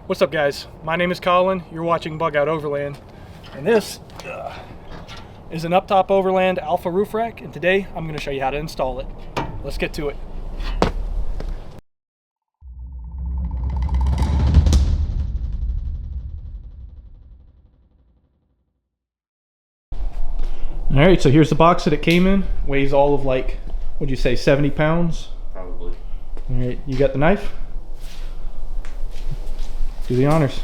What's up, guys? My name is Colin. You're watching Bug Out Overland, and this is an upTop Overland Alpha Roof Rack, and today I'm going to show you how to install it. Let's get to it. Alright, so here's the box that it came in. Weighs all of, like, what'd you say, 70 pounds? Probably. Alright, you got the knife? Do the honors.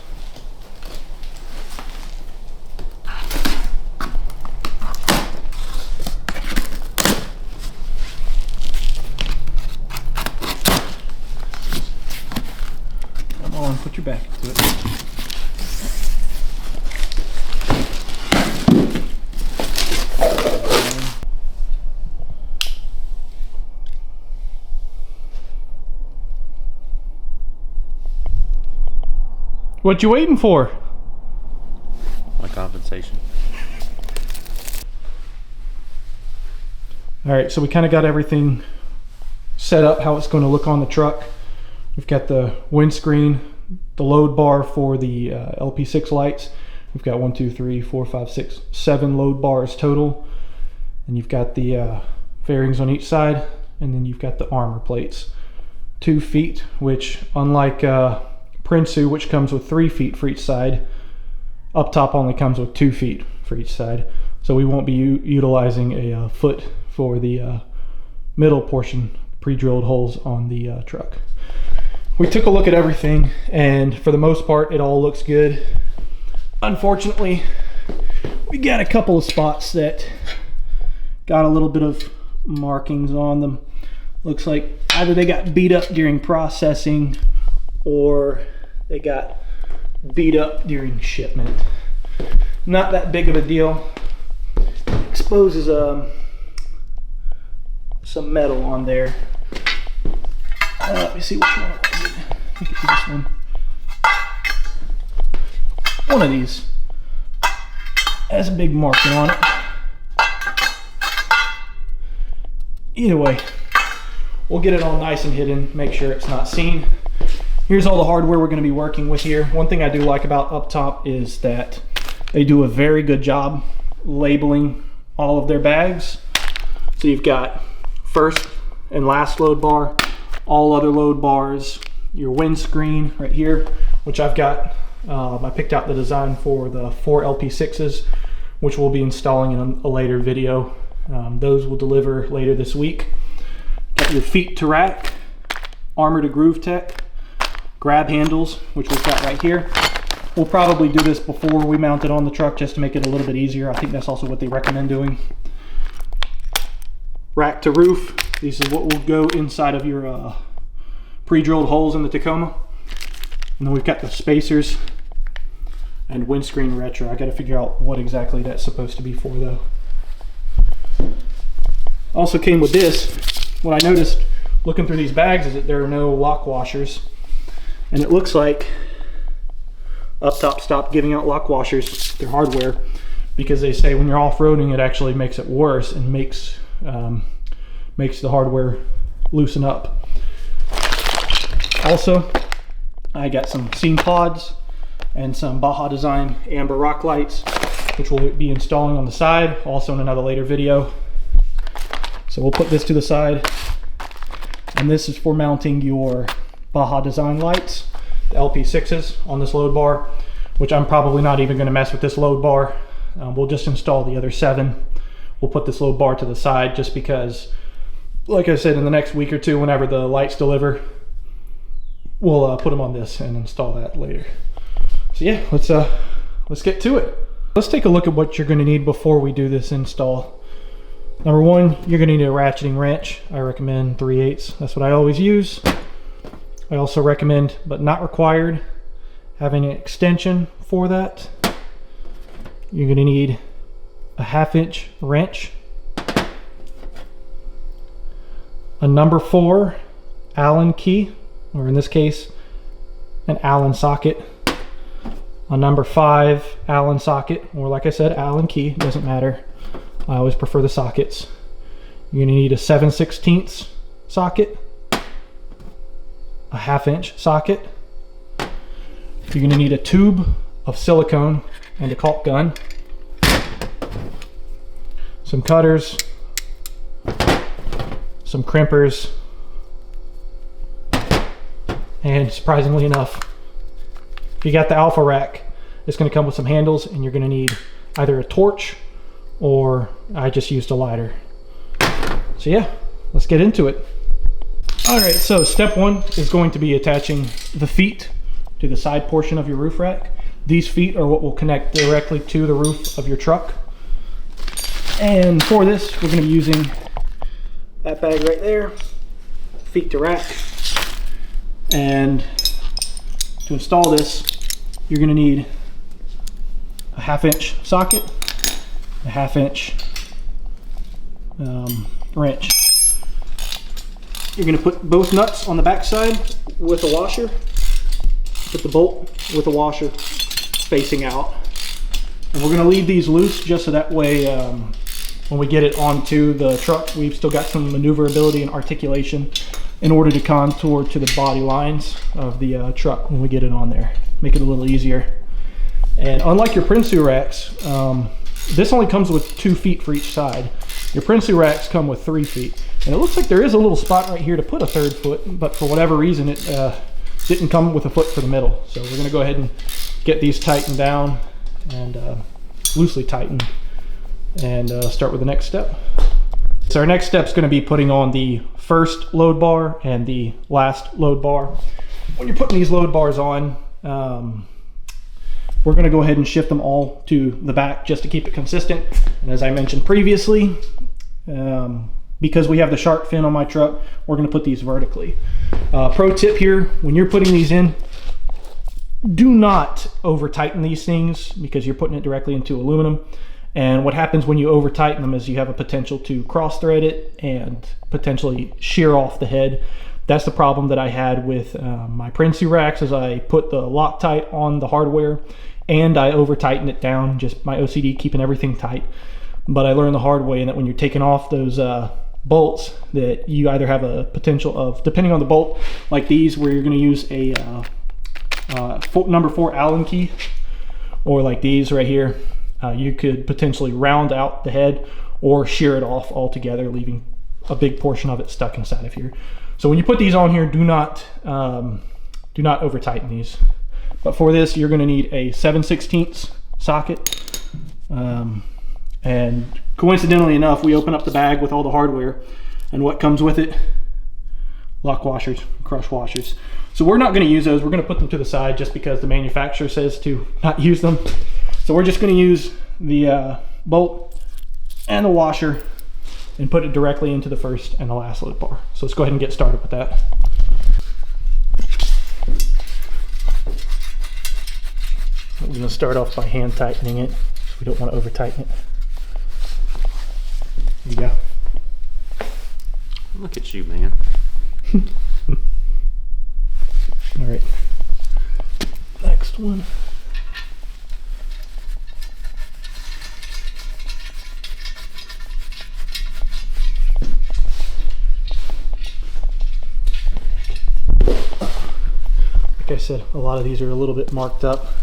Come on, put your back into it. What you waiting for? My compensation. All right, so we kind of got everything set up how it's going to look on the truck. We've got the windscreen, the load bar for the LP6 lights. We've got 1, 2, 3, 4, 5, 6, 7 load bars total. And you've got the fairings on each side, and then you've got the armor plates. 2 feet, which unlike Prinsu, which comes with 3 feet for each side, upTop only comes with 2 feet for each side. So we won't be utilizing a foot for the middle portion, pre-drilled holes on the truck. We took a look at everything, and for the most part it all looks good. Unfortunately, we got a couple of spots that got a little bit of markings on them. Looks like either they got beat up during processing or they got beat up during shipment. Not that big of a deal. Exposes some metal on there. Let me see which one it was. I think it's this one. One of these has a big marking on it. Either way, we'll get it all nice and hidden, make sure it's not seen. Here's all the hardware we're going to be working with here. One thing I do like about upTop is that they do a very good job labeling all of their bags. So you've got first and last load bar, all other load bars, your windscreen right here, which I've got, I picked out the design for the 4 LP6s, which we'll be installing in a later video. Those will deliver later this week. Got your feet to rack, armor to groove tech, grab handles, which we've got right here. We'll probably do this before we mount it on the truck just to make it a little bit easier. I think that's also what they recommend doing. Rack to roof. This is what will go inside of your pre-drilled holes in the Tacoma. And then we've got the spacers and windscreen retro. I got to figure out what exactly that's supposed to be for though. Also came with this. What I noticed looking through these bags is that there are no lock washers. And it looks like upTop stopped giving out lock washers, their hardware, because they say when you're off-roading it actually makes it worse and makes the hardware loosen up. Also, I got some seam pods and some BajaDesign amber rock lights, which we'll be installing on the side, also in another later video. So we'll put this to the side, and this is for mounting your BajaDesign lights, the LP6s on this load bar, which I'm probably not even going to mess with this load bar. We'll just install the other 7. We'll put this load bar to the side just because, like I said, in the next week or two, whenever the lights deliver, we'll put them on this and install that later. So yeah, let's get to it. Let's take a look at what you're going to need before we do this install. Number 1, you're going to need a ratcheting wrench. I recommend 3/8. That's what I always use. I also recommend, but not required, having an extension for that. You're going to need a 1/2 inch wrench, a number 4 Allen key, or in this case, an Allen socket, a number 5 Allen socket, or like I said, Allen key, doesn't matter. I always prefer the sockets. You're going to need a 7/16 socket, a 1/2 inch socket, You're going to need a tube of silicone and a caulk gun, some cutters, some crimpers, and surprisingly enough, if you got the Alpha Rack, it's going to come with some handles, and you're going to need either a torch or I just used a lighter. So yeah, let's get into it. All right, so step one is going to be attaching the feet to the side portion of your roof rack. These feet are what will connect directly to the roof of your truck. And for this, we're going to be using that bag right there, feet to rack. And to install this, you're going to need a 1/2-inch socket, a 1/2-inch wrench. You're going to put both nuts on the back side with a washer. Put the bolt with a washer facing out. And we're going to leave these loose just so that way when we get it onto the truck, we've still got some maneuverability and articulation in order to contour to the body lines of the truck when we get it on there. Make it a little easier. And unlike your Prinsu racks, this only comes with 2 feet for each side. Your Prinsu racks come with 3 feet. And it looks like there is a little spot right here to put a 3rd foot, but for whatever reason it didn't come with a foot for the middle. So we're going to go ahead and get these tightened down and loosely tightened and start with the next step. So our next step is going to be putting on the first load bar and the last load bar. When you're putting these load bars on, we're going to go ahead and shift them all to the back just to keep it consistent. And as I mentioned previously, because we have the shark fin on my truck, we're going to put these vertically. Pro tip here, when you're putting these in, do not over tighten these things because you're putting it directly into aluminum. And what happens when you over tighten them is you have a potential to cross thread it and potentially shear off the head. That's the problem that I had with my Prinsu racks, is I put the Loctite on the hardware and I over tighten it down, just my OCD keeping everything tight. But I learned the hard way, and that when you're taking off those bolts, that you either have a potential of, depending on the bolt, like these where you're going to use a number 4 Allen key, or like these right here, you could potentially round out the head or shear it off altogether, leaving a big portion of it stuck inside of here. So when you put these on here, do not over tighten these. But for this, you're going to need a 7/16 socket. And coincidentally enough, we open up the bag with all the hardware, and what comes with it? Lock washers, crush washers. So we're not going to use those. We're going to put them to the side just because the manufacturer says to not use them. So we're just going to use the bolt and the washer and put it directly into the first and the last load bar. So let's go ahead and get started with that. We're going to start off by hand tightening it. We don't want to over tighten it. Here you go. Look at you, man. All right. Next one. Like I said, a lot of these are a little bit marked up.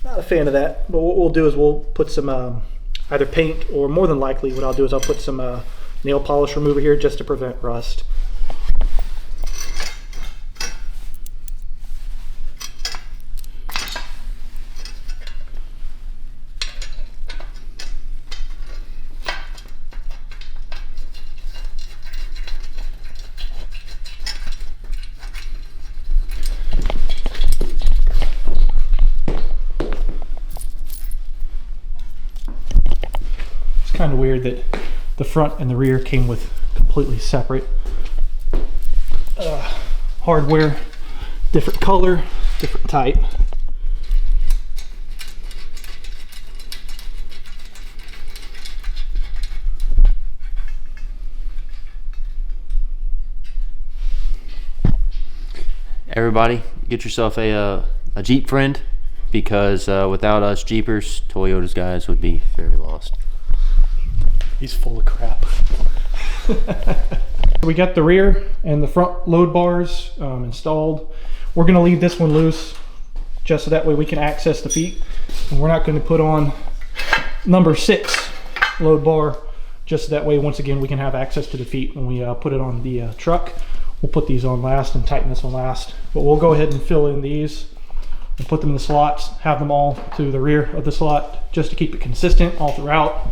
Not a fan of that, but what we'll do is we'll put some either paint, or more than likely what I'll do is I'll put some nail polish remover here just to prevent rust. Kind of weird that the front and the rear came with completely separate hardware, different color, different type. Everybody, get yourself a Jeep friend, because without us Jeepers, Toyota's guys would be very lost. He's full of crap. We got the rear and the front load bars installed. We're going to leave this one loose just so that way we can access the feet. And we're not going to put on number 6 load bar, just so that way once again we can have access to the feet when we put it on the truck. We'll put these on last and tighten this one last, but we'll go ahead and fill in these and put them in the slots, have them all to the rear of the slot just to keep it consistent all throughout.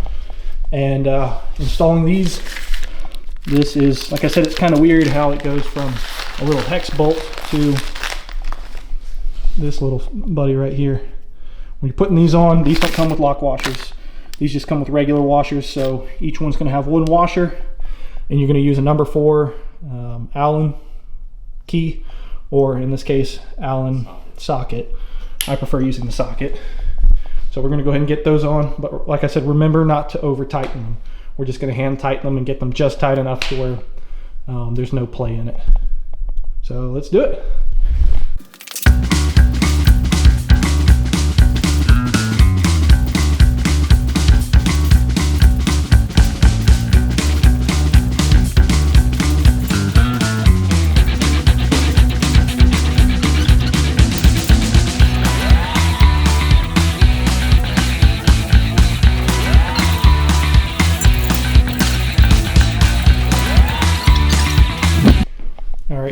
And installing these, this is, like I said, it's kind of weird how it goes from a little hex bolt to this little buddy right here. When you're putting these on, these don't come with lock washers. These just come with regular washers, so each one's going to have one washer, and you're going to use a number 4 Allen key, or in this case, Allen socket. I prefer using the socket. So we're going to go ahead and get those on, but like I said, remember not to over tighten them. We're just going to hand tighten them and get them just tight enough to where there's no play in it. So let's do it.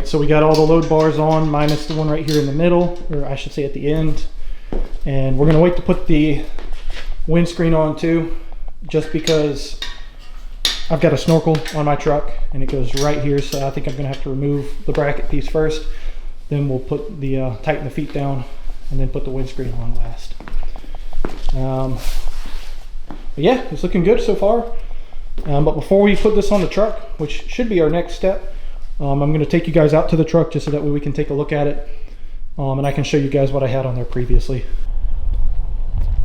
So we got all the load bars on, minus the one right here in the middle, or I should say at the end. And we're gonna wait to put the windscreen on too, just because I've got a snorkel on my truck and it goes right here. So I think I'm gonna have to remove the bracket piece first. Then we'll put the, tighten the feet down and then put the windscreen on last. Yeah, it's looking good so far. But before we put this on the truck, which should be our next step, I'm going to take you guys out to the truck just so that way we can take a look at it, and I can show you guys what I had on there previously.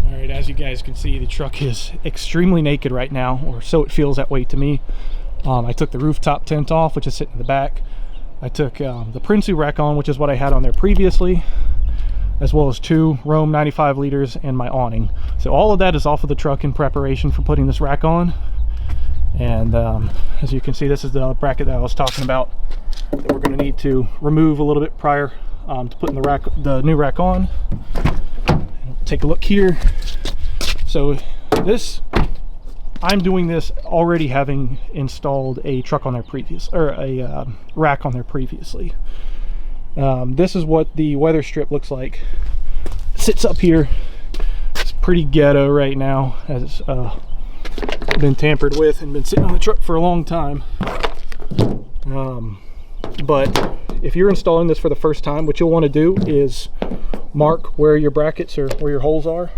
All right, as you guys can see, the truck is extremely naked right now, or so it feels that way to me. I took the rooftop tent off, which is sitting in the back. I took the Prinsu rack on, which is what I had on there previously, as well as 2 Rome 95 liters and my awning. So all of that is off of the truck in preparation for putting this rack on. And as you can see, this is the bracket that I was talking about that we're going to need to remove a little bit prior to putting the new rack on. Take a look here. So this, I'm doing this already having installed a truck on there previous, or a rack on there previously. This is what the weather strip looks like. It sits up here. It's pretty ghetto right now, as it's been tampered with and been sitting on the truck for a long time. But if you're installing this for the first time, what you'll want to do is mark where your brackets or where your holes are,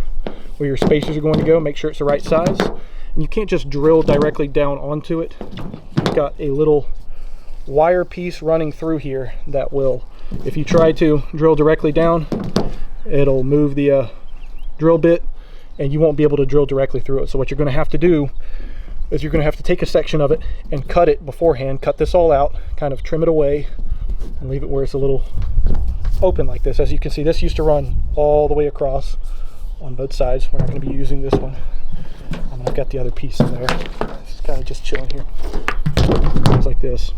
where your spacers are going to go. Make sure it's the right size, and you can't just drill directly down onto it. You've got a little wire piece running through here that will, if you try to drill directly down, it'll move the drill bit and you won't be able to drill directly through it. So what you're going to have to do is you're going to have to take a section of it and cut it beforehand. Cut this all out, kind of trim it away, and leave it where it's a little open like this. As you can see, this used to run all the way across on both sides. We're not going to be using this one. I've got the other piece in there. It's kind of just chilling here. It's like this.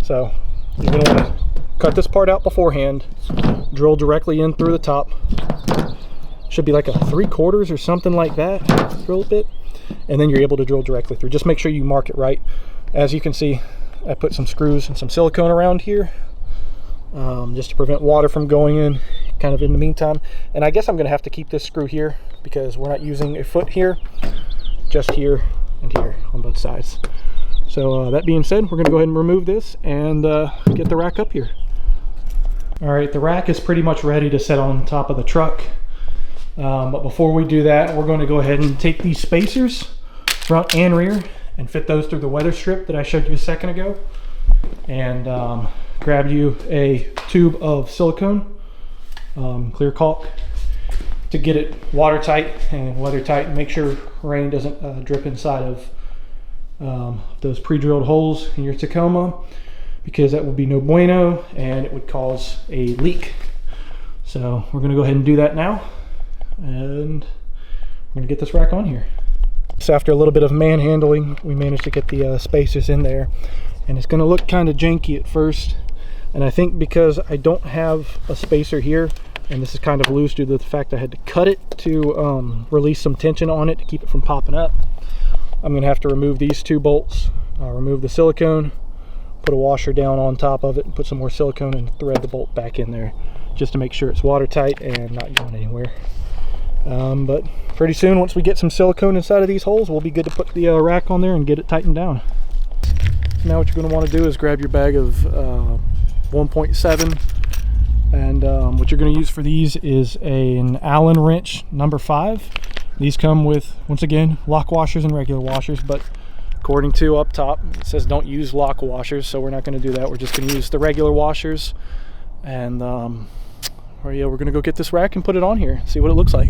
So you're going to want to cut this part out beforehand, drill directly in through the top. Should be like a 3/4 or something like that drill bit, and then you're able to drill directly through. Just make sure you mark it right. As you can see, I put some screws and some silicone around here, just to prevent water from going in kind of in the meantime. And I guess I'm going to have to keep this screw here because we're not using a foot here, just here and here on both sides. So that being said, we're going to go ahead and remove this and get the rack up here. All right, the rack is pretty much ready to set on top of the truck. But before we do that, we're going to go ahead and take these spacers, front and rear, and fit those through the weather strip that I showed you a second ago. And grab you a tube of silicone, clear caulk, to get it watertight and weather tight, and make sure rain doesn't drip inside of those pre-drilled holes in your Tacoma, because that would be no bueno and it would cause a leak. So we're going to go ahead and do that now. And we're going to get this rack on here. So after a little bit of manhandling, we managed to get the spacers in there, and it's going to look kind of janky at first. And I think because I don't have a spacer here, and this is kind of loose due to the fact I had to cut it to release some tension on it to keep it from popping up. I'm going to have to remove these 2 bolts, remove the silicone, put a washer down on top of it, and put some more silicone and thread the bolt back in there just to make sure it's watertight and not going anywhere. But pretty soon, once we get some silicone inside of these holes, we'll be good to put the rack on there and get it tightened down. Now what you're going to want to do is grab your bag of 1.7, and what you're going to use for these is an Allen wrench number 5. These come with, once again, lock washers and regular washers, but according to upTop, it says don't use lock washers, so we're not going to do that. We're just going to use the regular washers, and we're going to go get this rack and put it on here, see what it looks like.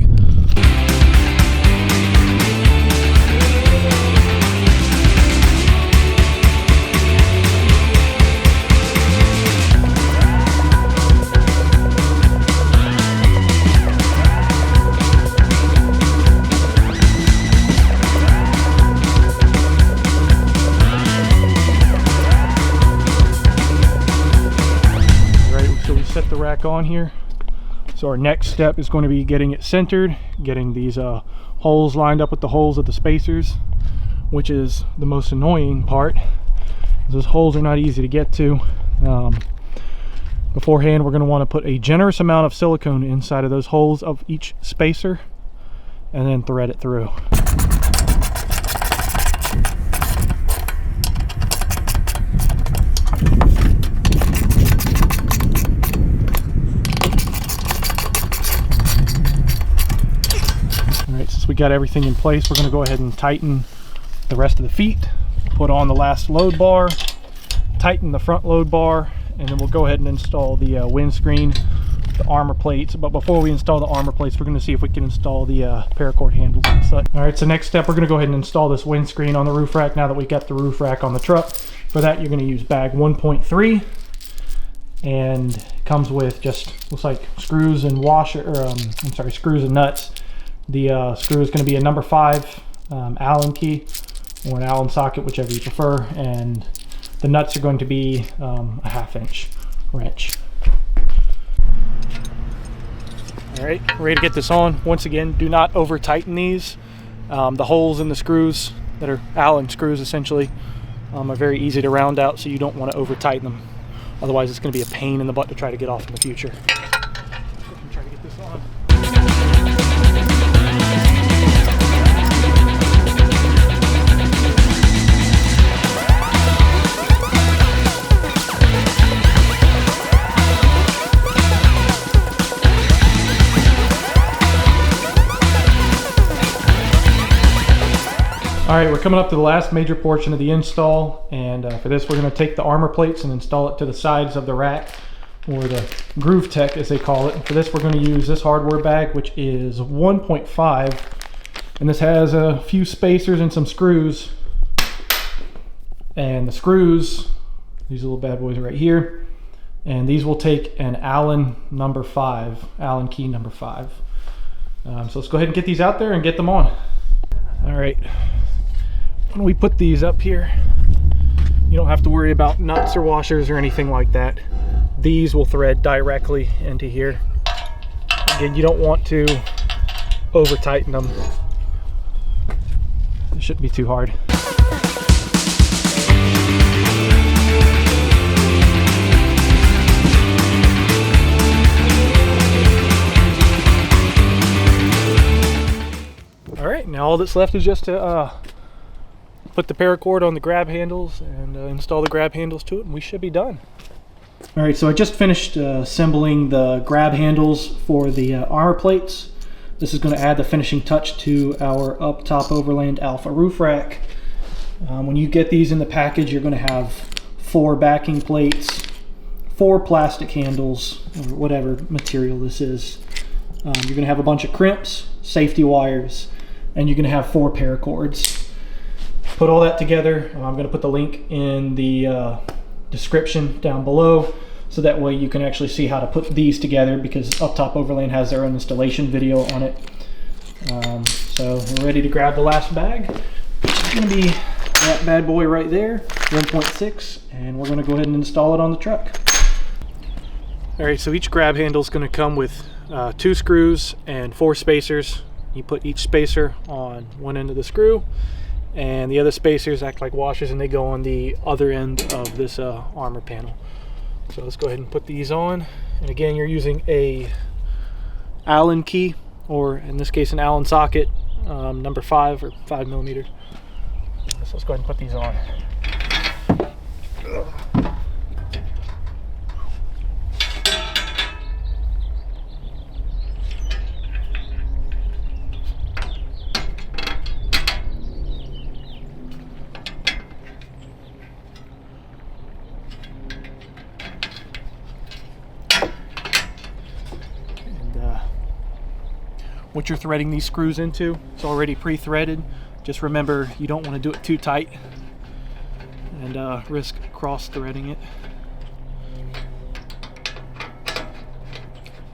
Set the rack on here. So our next step is going to be getting it centered, getting these holes lined up with the holes of the spacers, which is the most annoying part. Those holes are not easy to get to. Beforehand, we're going to want to put a generous amount of silicone inside of those holes of each spacer and then thread it through. We got everything in place. We're going to go ahead and tighten the rest of the feet, put on the last load bar, tighten the front load bar, and then we'll go ahead and install the windscreen, the armor plates. But before we install the armor plates, we're going to see if we can install the paracord handles and such. All right, so next step, we're going to go ahead and install this windscreen on the roof rack now that we got the roof rack on the truck. For that, you're going to use bag 1.3, and it comes with just, looks like screws and screws and nuts. The screw is going to be a number 5 Allen key or an Allen socket, whichever you prefer, and the nuts are going to be a 1/2 inch wrench. All right, ready to get this on. Once again, do not over tighten these. The holes in the screws that are Allen screws essentially are very easy to round out, so you don't want to over tighten them. Otherwise, it's going to be a pain in the butt to try to get off in the future. Try to get this on. All right, we're coming up to the last major portion of the install, and for this we're going to take the armor plates and install it to the sides of the rack, or the groove tech as they call it. And for this we're going to use this hardware bag, which is 1.5, and this has a few spacers and some screws. And the screws, these little bad boys are right here, and these will take an Allen number 5, Allen key number 5. So let's go ahead and get these out there and get them on. All right. When we put these up here, you don't have to worry about nuts or washers or anything like that. These will thread directly into here. Again, you don't want to over tighten them. It shouldn't be too hard. All right, now all that's left is just to put the paracord on the grab handles and install the grab handles to it, and we should be done. All right, so I just finished assembling the grab handles for the armor plates. This is going to add the finishing touch to our upTop Overland Alpha Roof Rack. When you get these in the package, you're going to have 4 backing plates, 4 plastic handles, or whatever material this is. You're going to have a bunch of crimps, safety wires, and you're going to have 4 paracords. Put all that together. I'm going to put the link in the description down below, so that way you can actually see how to put these together, because upTop Overland has their own installation video on it. So we're ready to grab the last bag, which is going to be that bad boy right there, 1.6, and we're going to go ahead and install it on the truck. All right, so each grab handle is going to come with 2 screws and 4 spacers. You put each spacer on one end of the screw, and the other spacers act like washers, and they go on the other end of this armor panel. So let's go ahead and put these on. And again, you're using a Allen key, or in this case an Allen socket, number 5 or 5mm. So let's go ahead and put these on. What you're threading these screws into, it's already pre-threaded. Just remember, you don't want to do it too tight and risk cross-threading it.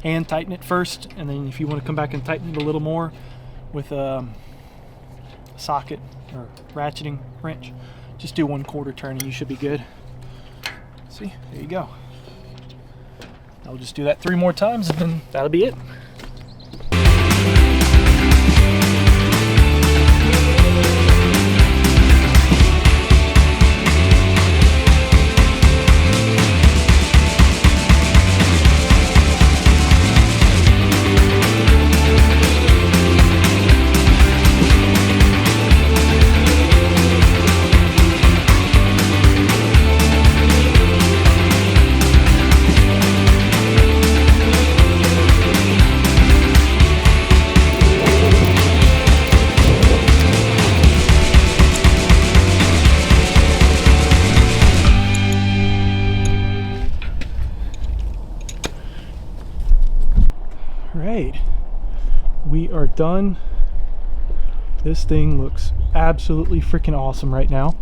Hand tighten it first, and then if you want to come back and tighten it a little more with a socket or ratcheting wrench, just do 1/4 turn and you should be good. See, there you go. I'll just do that 3 more times and then that'll be it. Right, we are done. This thing looks absolutely freaking awesome right now.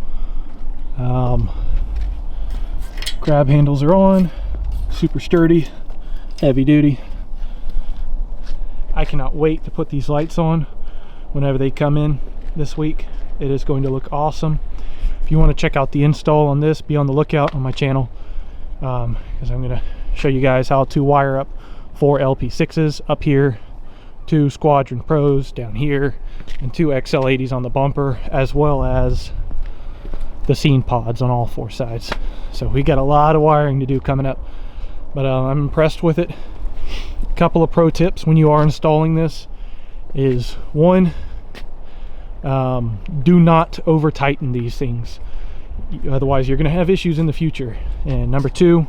Grab handles are on, super sturdy, heavy duty. I cannot wait to put these lights on whenever they come in this week. It is going to look awesome. If you want to check out the install on this, be on the lookout on my channel, because I'm going to show you guys how to wire up 4 LP6s up here, 2 Squadron Pros down here, and 2 XL80s on the bumper, as well as the scene pods on all 4 sides. So we got a lot of wiring to do coming up, but I'm impressed with it. A couple of pro tips when you are installing this is, 1, do not over tighten these things, otherwise you're going to have issues in the future. And number 2,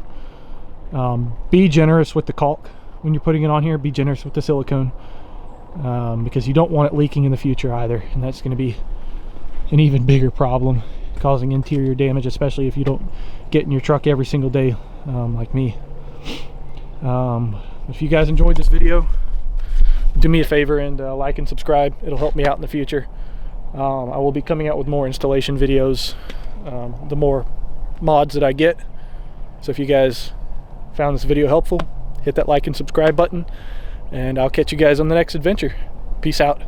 be generous with the caulk. When you're putting it on here, be generous with the silicone, because you don't want it leaking in the future either, and that's going to be an even bigger problem, causing interior damage, especially if you don't get in your truck every single day, like me. If you guys enjoyed this video, do me a favor and like and subscribe. It'll help me out in the future. I will be coming out with more installation videos, the more mods that I get. So if you guys found this video helpful, hit that like and subscribe button, and I'll catch you guys on the next adventure. Peace out.